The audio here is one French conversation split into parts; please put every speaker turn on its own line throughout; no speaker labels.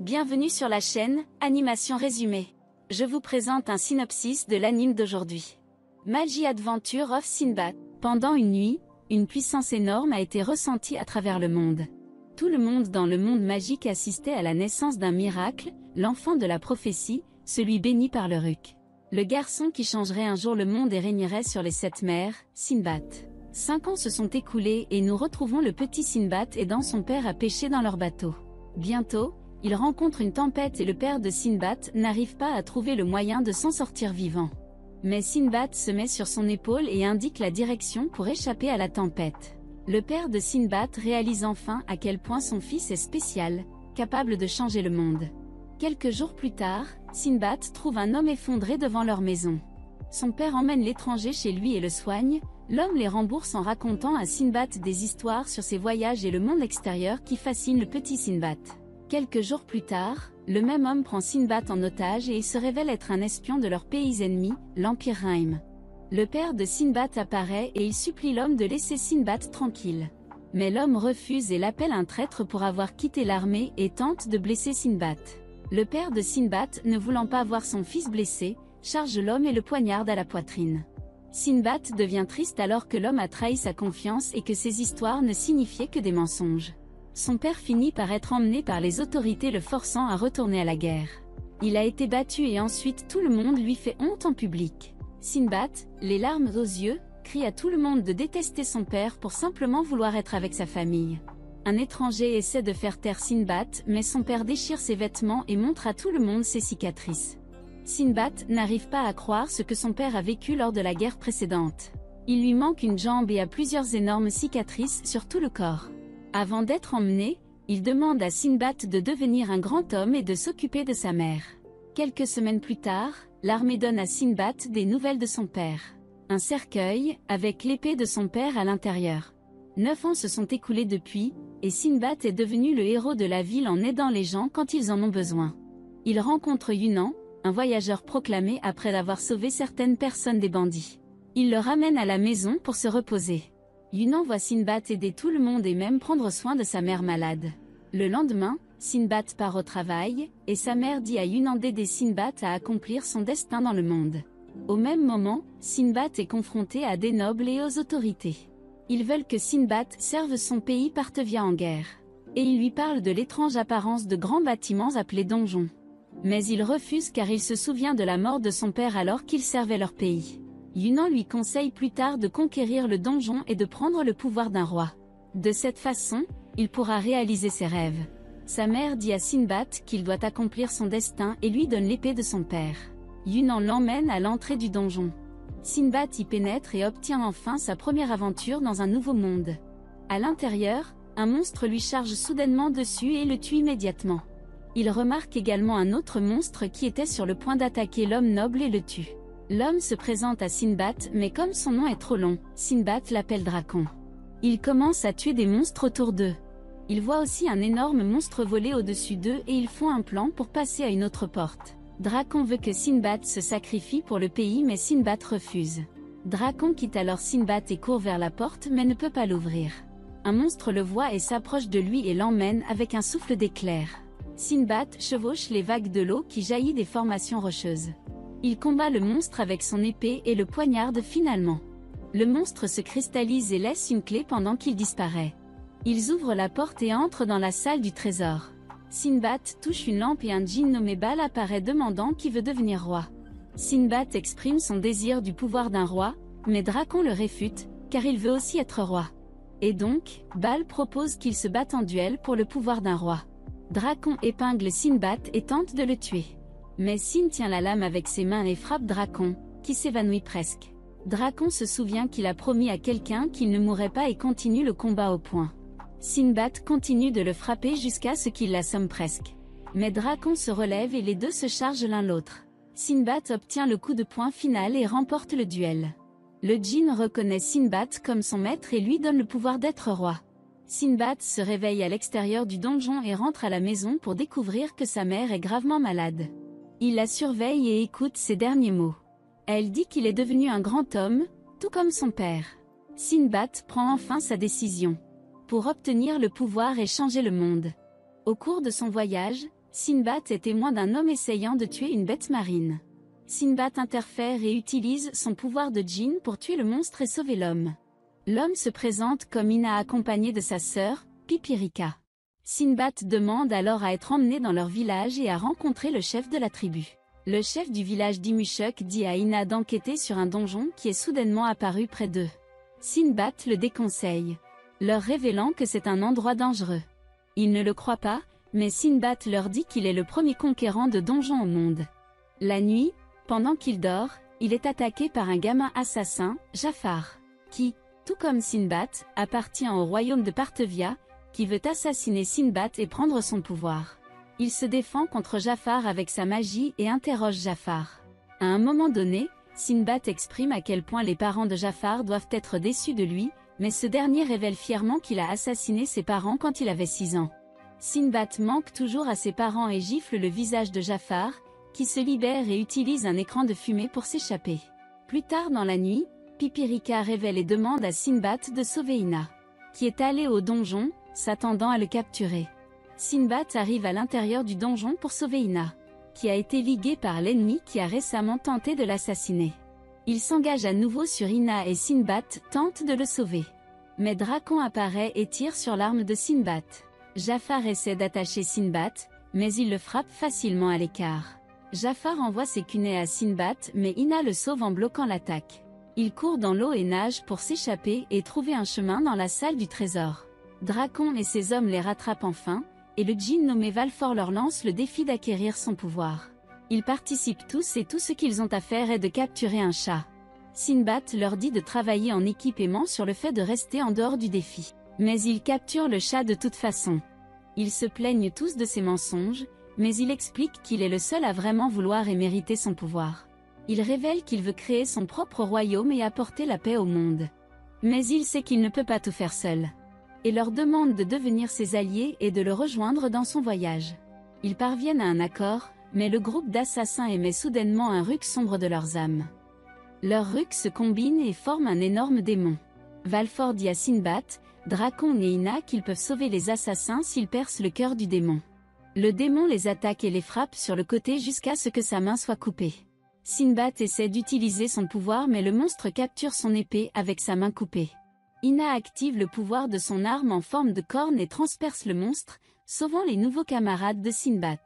Bienvenue sur la chaîne Animation Résumée. Je vous présente un synopsis de l'anime d'aujourd'hui. Magic Adventure of Sinbad. Pendant une nuit, une puissance énorme a été ressentie à travers le monde. Tout le monde dans le monde magique assistait à la naissance d'un miracle, l'enfant de la prophétie, celui béni par le Ruk. Le garçon qui changerait un jour le monde et régnerait sur les 7 mers, Sinbad. 5 ans se sont écoulés et nous retrouvons le petit Sinbad aidant son père à pêcher dans leur bateau. Bientôt, il rencontre une tempête et le père de Sinbad n'arrive pas à trouver le moyen de s'en sortir vivant. Mais Sinbad se met sur son épaule et indique la direction pour échapper à la tempête. Le père de Sinbad réalise enfin à quel point son fils est spécial, capable de changer le monde. Quelques jours plus tard, Sinbad trouve un homme effondré devant leur maison. Son père emmène l'étranger chez lui et le soigne. L'homme les rembourse en racontant à Sinbad des histoires sur ses voyages et le monde extérieur qui fascinent le petit Sinbad. Quelques jours plus tard, le même homme prend Sinbad en otage et il se révèle être un espion de leur pays ennemi, l'Empire Rhyme. Le père de Sinbad apparaît et il supplie l'homme de laisser Sinbad tranquille. Mais l'homme refuse et l'appelle un traître pour avoir quitté l'armée et tente de blesser Sinbad. Le père de Sinbad, ne voulant pas voir son fils blessé, charge l'homme et le poignarde à la poitrine. Sinbad devient triste alors que l'homme a trahi sa confiance et que ses histoires ne signifiaient que des mensonges. Son père finit par être emmené par les autorités le forçant à retourner à la guerre. Il a été battu et ensuite tout le monde lui fait honte en public. Sinbad, les larmes aux yeux, crie à tout le monde de détester son père pour simplement vouloir être avec sa famille. Un étranger essaie de faire taire Sinbad mais son père déchire ses vêtements et montre à tout le monde ses cicatrices. Sinbad n'arrive pas à croire ce que son père a vécu lors de la guerre précédente. Il lui manque une jambe et a plusieurs énormes cicatrices sur tout le corps. Avant d'être emmené, il demande à Sinbad de devenir un grand homme et de s'occuper de sa mère. Quelques semaines plus tard, l'armée donne à Sinbad des nouvelles de son père. Un cercueil, avec l'épée de son père à l'intérieur. 9 ans se sont écoulés depuis, et Sinbad est devenu le héros de la ville en aidant les gens quand ils en ont besoin. Il rencontre Yunnan, un voyageur proclamé après avoir sauvé certaines personnes des bandits. Il le ramène à la maison pour se reposer. Yunnan voit Sinbad aider tout le monde et même prendre soin de sa mère malade. Le lendemain, Sinbad part au travail, et sa mère dit à Yunnan d'aider Sinbad à accomplir son destin dans le monde. Au même moment, Sinbad est confronté à des nobles et aux autorités. Ils veulent que Sinbad serve son pays Parthevia en guerre. Et ils lui parlent de l'étrange apparence de grands bâtiments appelés donjons. Mais il refuse car il se souvient de la mort de son père alors qu'il servait leur pays. Yunnan lui conseille plus tard de conquérir le donjon et de prendre le pouvoir d'un roi. De cette façon, il pourra réaliser ses rêves. Sa mère dit à Sinbad qu'il doit accomplir son destin et lui donne l'épée de son père. Yunnan l'emmène à l'entrée du donjon. Sinbad y pénètre et obtient enfin sa première aventure dans un nouveau monde. À l'intérieur, un monstre lui charge soudainement dessus et le tue immédiatement. Il remarque également un autre monstre qui était sur le point d'attaquer l'homme noble et le tue. L'homme se présente à Sinbad mais comme son nom est trop long, Sinbad l'appelle Dracon. Il commence à tuer des monstres autour d'eux. Il voit aussi un énorme monstre voler au-dessus d'eux et ils font un plan pour passer à une autre porte. Dracon veut que Sinbad se sacrifie pour le pays mais Sinbad refuse. Dracon quitte alors Sinbad et court vers la porte mais ne peut pas l'ouvrir. Un monstre le voit et s'approche de lui et l'emmène avec un souffle d'éclair. Sinbad chevauche les vagues de l'eau qui jaillit des formations rocheuses. Il combat le monstre avec son épée et le poignarde finalement. Le monstre se cristallise et laisse une clé pendant qu'il disparaît. Ils ouvrent la porte et entrent dans la salle du trésor. Sinbad touche une lampe et un djinn nommé Bal apparaît demandant qui veut devenir roi. Sinbad exprime son désir du pouvoir d'un roi, mais Dracon le réfute, car il veut aussi être roi. Et donc, Bal propose qu'il se batte en duel pour le pouvoir d'un roi. Dracon épingle Sinbad et tente de le tuer. Mais Sin tient la lame avec ses mains et frappe Dracon, qui s'évanouit presque. Dracon se souvient qu'il a promis à quelqu'un qu'il ne mourrait pas et continue le combat au poing. Sinbad continue de le frapper jusqu'à ce qu'il l'assomme presque. Mais Dracon se relève et les deux se chargent l'un l'autre. Sinbad obtient le coup de poing final et remporte le duel. Le djinn reconnaît Sinbad comme son maître et lui donne le pouvoir d'être roi. Sinbad se réveille à l'extérieur du donjon et rentre à la maison pour découvrir que sa mère est gravement malade. Il la surveille et écoute ses derniers mots. Elle dit qu'il est devenu un grand homme, tout comme son père. Sinbad prend enfin sa décision. Pour obtenir le pouvoir et changer le monde. Au cours de son voyage, Sinbad est témoin d'un homme essayant de tuer une bête marine. Sinbad interfère et utilise son pouvoir de djinn pour tuer le monstre et sauver l'homme. L'homme se présente comme Ina accompagné de sa sœur, Pipirika. Sinbad demande alors à être emmené dans leur village et à rencontrer le chef de la tribu. Le chef du village d'Imushuk dit à Ina d'enquêter sur un donjon qui est soudainement apparu près d'eux. Sinbad le déconseille, leur révélant que c'est un endroit dangereux. Ils ne le croient pas, mais Sinbad leur dit qu'il est le premier conquérant de donjons au monde. La nuit, pendant qu'il dort, il est attaqué par un gamin assassin, Jafar, qui, tout comme Sinbad, appartient au royaume de Parthevia, qui veut assassiner Sinbad et prendre son pouvoir. Il se défend contre Jafar avec sa magie et interroge Jafar. À un moment donné, Sinbad exprime à quel point les parents de Jafar doivent être déçus de lui, mais ce dernier révèle fièrement qu'il a assassiné ses parents quand il avait 6 ans. Sinbad manque toujours à ses parents et gifle le visage de Jafar, qui se libère et utilise un écran de fumée pour s'échapper. Plus tard dans la nuit, Pipirika révèle et demande à Sinbad de sauver Ina, qui est allé au donjon, s'attendant à le capturer. Sinbad arrive à l'intérieur du donjon pour sauver Ina, qui a été liguée par l'ennemi qui a récemment tenté de l'assassiner. Il s'engage à nouveau sur Ina et Sinbad tente de le sauver. Mais Dracon apparaît et tire sur l'arme de Sinbad. Jafar essaie d'attacher Sinbad, mais il le frappe facilement à l'écart. Jafar envoie ses kunais à Sinbad mais Ina le sauve en bloquant l'attaque. Il court dans l'eau et nage pour s'échapper et trouver un chemin dans la salle du trésor. Dracon et ses hommes les rattrapent enfin, et le djinn nommé Valfor leur lance le défi d'acquérir son pouvoir. Ils participent tous et tout ce qu'ils ont à faire est de capturer un chat. Sinbad leur dit de travailler en équipe et ment sur le fait de rester en dehors du défi. Mais ils capturent le chat de toute façon. Ils se plaignent tous de ses mensonges, mais il explique qu'il est le seul à vraiment vouloir et mériter son pouvoir. Il révèle qu'il veut créer son propre royaume et apporter la paix au monde. Mais il sait qu'il ne peut pas tout faire seul. Et leur demande de devenir ses alliés et de le rejoindre dans son voyage. Ils parviennent à un accord, mais le groupe d'assassins émet soudainement un rux sombre de leurs âmes. Leurs rux se combinent et forment un énorme démon. Valfor dit à Sinbad, Dracon et Ina qu'ils peuvent sauver les assassins s'ils percent le cœur du démon. Le démon les attaque et les frappe sur le côté jusqu'à ce que sa main soit coupée. Sinbad essaie d'utiliser son pouvoir mais le monstre capture son épée avec sa main coupée. Ina active le pouvoir de son arme en forme de corne et transperce le monstre, sauvant les nouveaux camarades de Sinbad.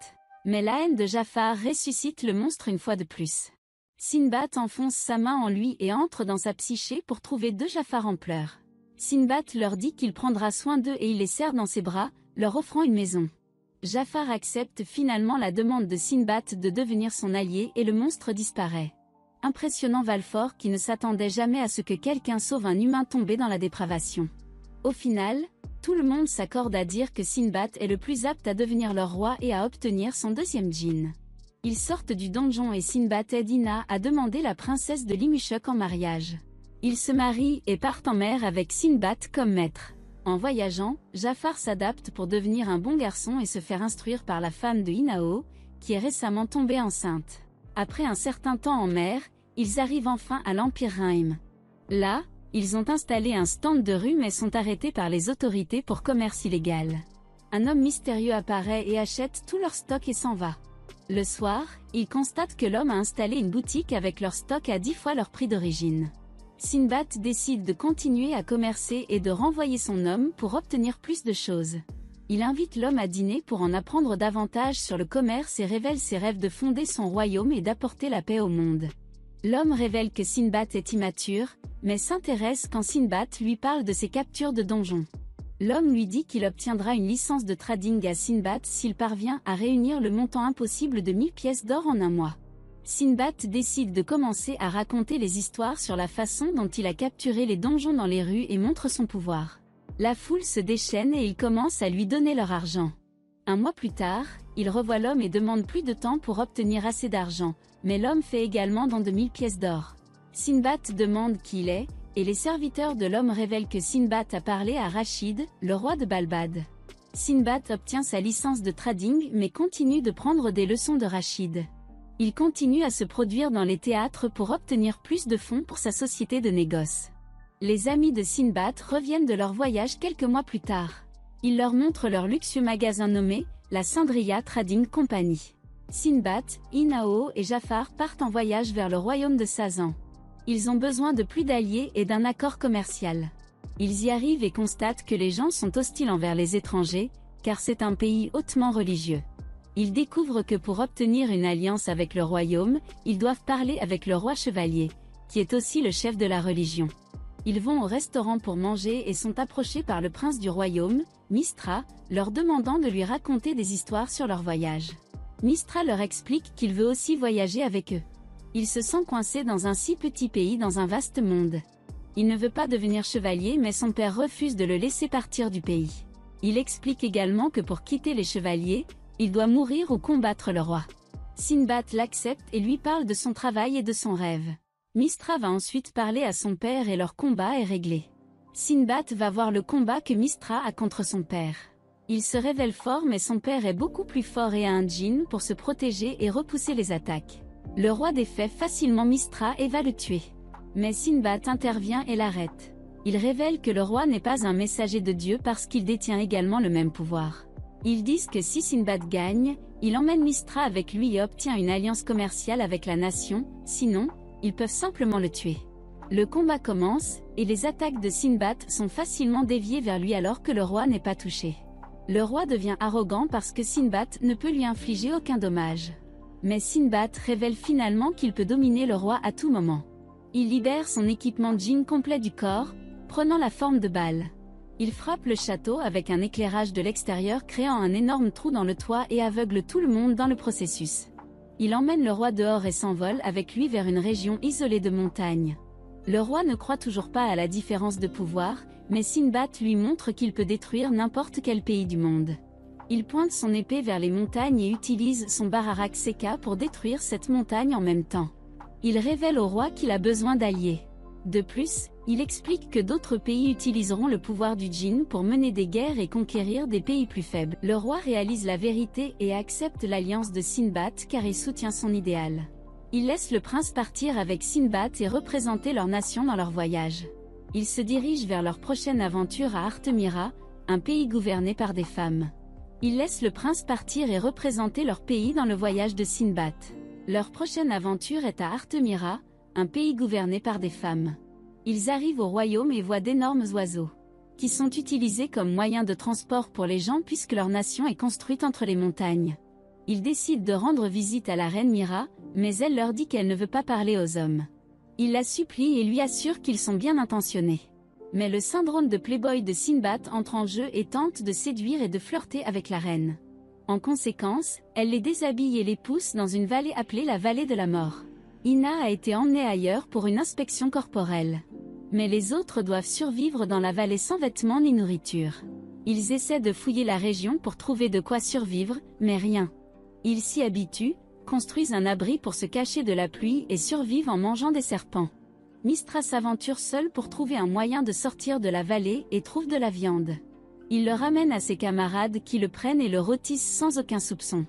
Mais la haine de Jafar ressuscite le monstre une fois de plus. Sinbad enfonce sa main en lui et entre dans sa psyché pour trouver 2 Jafar en pleurs. Sinbad leur dit qu'il prendra soin d'eux et il les serre dans ses bras, leur offrant une maison. Jafar accepte finalement la demande de Sinbad de devenir son allié et le monstre disparaît. Impressionnant Valfor qui ne s'attendait jamais à ce que quelqu'un sauve un humain tombé dans la dépravation. Au final, tout le monde s'accorde à dire que Sinbad est le plus apte à devenir leur roi et à obtenir son 2e djinn. Ils sortent du donjon et Sinbad aide Ina à demander la princesse de l'Imushuk en mariage. Ils se marient et partent en mer avec Sinbad comme maître. En voyageant, Jafar s'adapte pour devenir un bon garçon et se faire instruire par la femme de Inao, qui est récemment tombée enceinte. Après un certain temps en mer, ils arrivent enfin à l'Empire Rhyme. Là, ils ont installé un stand de rue mais sont arrêtés par les autorités pour commerce illégal. Un homme mystérieux apparaît et achète tout leur stock et s'en va. Le soir, ils constatent que l'homme a installé une boutique avec leur stock à 10 fois leur prix d'origine. Sinbad décide de continuer à commercer et de renvoyer son homme pour obtenir plus de choses. Il invite l'homme à dîner pour en apprendre davantage sur le commerce et révèle ses rêves de fonder son royaume et d'apporter la paix au monde. L'homme révèle que Sinbad est immature, mais s'intéresse quand Sinbad lui parle de ses captures de donjons. L'homme lui dit qu'il obtiendra une licence de trading à Sinbad s'il parvient à réunir le montant impossible de 1000 pièces d'or en un mois. Sinbad décide de commencer à raconter les histoires sur la façon dont il a capturé les donjons dans les rues et montre son pouvoir. La foule se déchaîne et ils commencent à lui donner leur argent. Un mois plus tard, il revoit l'homme et demande plus de temps pour obtenir assez d'argent, mais l'homme fait également don de 1000 pièces d'or. Sinbad demande qui il est, et les serviteurs de l'homme révèlent que Sinbad a parlé à Rachid, le roi de Balbad. Sinbad obtient sa licence de trading mais continue de prendre des leçons de Rachid. Il continue à se produire dans les théâtres pour obtenir plus de fonds pour sa société de négoce. Les amis de Sinbad reviennent de leur voyage quelques mois plus tard. Ils leur montrent leur luxueux magasin nommé la Sandria Trading Company. Sinbad, Inao et Jafar partent en voyage vers le royaume de Sazan. Ils ont besoin de plus d'alliés et d'un accord commercial. Ils y arrivent et constatent que les gens sont hostiles envers les étrangers, car c'est un pays hautement religieux. Ils découvrent que pour obtenir une alliance avec le royaume, ils doivent parler avec le roi chevalier, qui est aussi le chef de la religion. Ils vont au restaurant pour manger et sont approchés par le prince du royaume, Mistra, leur demandant de lui raconter des histoires sur leur voyage. Mistra leur explique qu'il veut aussi voyager avec eux. Il se sent coincé dans un si petit pays dans un vaste monde. Il ne veut pas devenir chevalier mais son père refuse de le laisser partir du pays. Il explique également que pour quitter les chevaliers, il doit mourir ou combattre le roi. Sinbad l'accepte et lui parle de son travail et de son rêve. Mistra va ensuite parler à son père et leur combat est réglé. Sinbad va voir le combat que Mistra a contre son père. Il se révèle fort mais son père est beaucoup plus fort et a un djinn pour se protéger et repousser les attaques. Le roi défait facilement Mistra et va le tuer. Mais Sinbad intervient et l'arrête. Il révèle que le roi n'est pas un messager de Dieu parce qu'il détient également le même pouvoir. Ils disent que si Sinbad gagne, il emmène Mistra avec lui et obtient une alliance commerciale avec la nation, sinon, ils peuvent simplement le tuer. Le combat commence, et les attaques de Sinbad sont facilement déviées vers lui alors que le roi n'est pas touché. Le roi devient arrogant parce que Sinbad ne peut lui infliger aucun dommage. Mais Sinbad révèle finalement qu'il peut dominer le roi à tout moment. Il libère son équipement djinn complet du corps, prenant la forme de balle. Il frappe le château avec un éclairage de l'extérieur créant un énorme trou dans le toit et aveugle tout le monde dans le processus. Il emmène le roi dehors et s'envole avec lui vers une région isolée de montagnes. Le roi ne croit toujours pas à la différence de pouvoir, mais Sinbad lui montre qu'il peut détruire n'importe quel pays du monde. Il pointe son épée vers les montagnes et utilise son Bararak Seka pour détruire cette montagne en même temps. Il révèle au roi qu'il a besoin d'alliés. De plus, il explique que d'autres pays utiliseront le pouvoir du djinn pour mener des guerres et conquérir des pays plus faibles. Le roi réalise la vérité et accepte l'alliance de Sinbad car il soutient son idéal. Il laisse le prince partir avec Sinbad et représenter leur nation dans leur voyage. Ils se dirigent vers leur prochaine aventure à Artemira, un pays gouverné par des femmes. Ils laissent le prince partir et représenter leur pays dans le voyage de Sinbad. Leur prochaine aventure est à Artemira, un pays gouverné par des femmes. Ils arrivent au royaume et voient d'énormes oiseaux, qui sont utilisés comme moyen de transport pour les gens puisque leur nation est construite entre les montagnes. Ils décident de rendre visite à la reine Mira, mais elle leur dit qu'elle ne veut pas parler aux hommes. Ils la supplient et lui assurent qu'ils sont bien intentionnés. Mais le syndrome de playboy de Sinbad entre en jeu et tente de séduire et de flirter avec la reine. En conséquence, elle les déshabille et les pousse dans une vallée appelée la vallée de la mort. Ina a été emmenée ailleurs pour une inspection corporelle. Mais les autres doivent survivre dans la vallée sans vêtements ni nourriture. Ils essaient de fouiller la région pour trouver de quoi survivre, mais rien. Ils s'y habituent, construisent un abri pour se cacher de la pluie et survivent en mangeant des serpents. Mistra s'aventure seul pour trouver un moyen de sortir de la vallée et trouve de la viande. Il le ramène à ses camarades qui le prennent et le rôtissent sans aucun soupçon.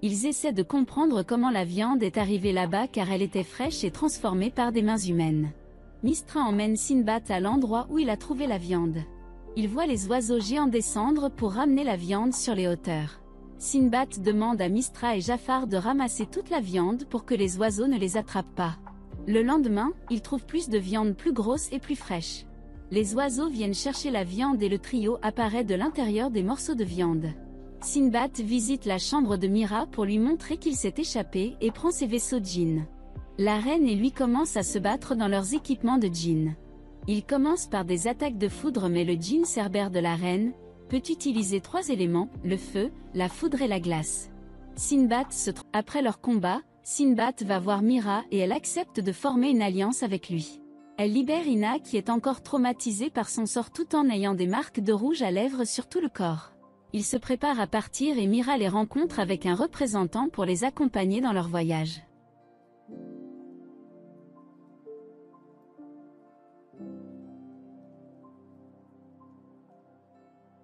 Ils essaient de comprendre comment la viande est arrivée là-bas car elle était fraîche et transformée par des mains humaines. Mistra emmène Sinbad à l'endroit où il a trouvé la viande. Il voit les oiseaux géants descendre pour ramener la viande sur les hauteurs. Sinbad demande à Mistra et Jafar de ramasser toute la viande pour que les oiseaux ne les attrapent pas. Le lendemain, il trouve plus de viande plus grosse et plus fraîche. Les oiseaux viennent chercher la viande et le trio apparaît de l'intérieur des morceaux de viande. Sinbad visite la chambre de Mira pour lui montrer qu'il s'est échappé et prend ses vaisseaux djinn. La reine et lui commencent à se battre dans leurs équipements de djinn. Ils commencent par des attaques de foudre mais le djinn cerbère de la reine peut utiliser 3 éléments, le feu, la foudre et la glace. Après leur combat, Sinbad va voir Mira et elle accepte de former une alliance avec lui. Elle libère Ina qui est encore traumatisée par son sort tout en ayant des marques de rouge à lèvres sur tout le corps. Ils se préparent à partir et Mira les rencontre avec un représentant pour les accompagner dans leur voyage.